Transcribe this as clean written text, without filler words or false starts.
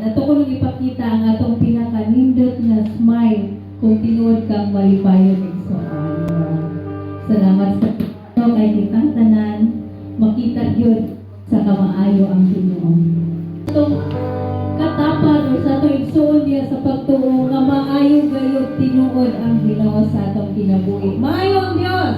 ato ko nung ipakita ang atong pinakanindot na smile kung tinuod kang malipayon igsoon. Salamat sa Ginoo kay kitang tanan makita gyud sa kamaayo ang Ginoo. Atong katapan o sa atong igsoon diya sa pagtuo nga maayo gayud tinuod ang Ginoo sa atong kinabuhi. Maayo ang Dios.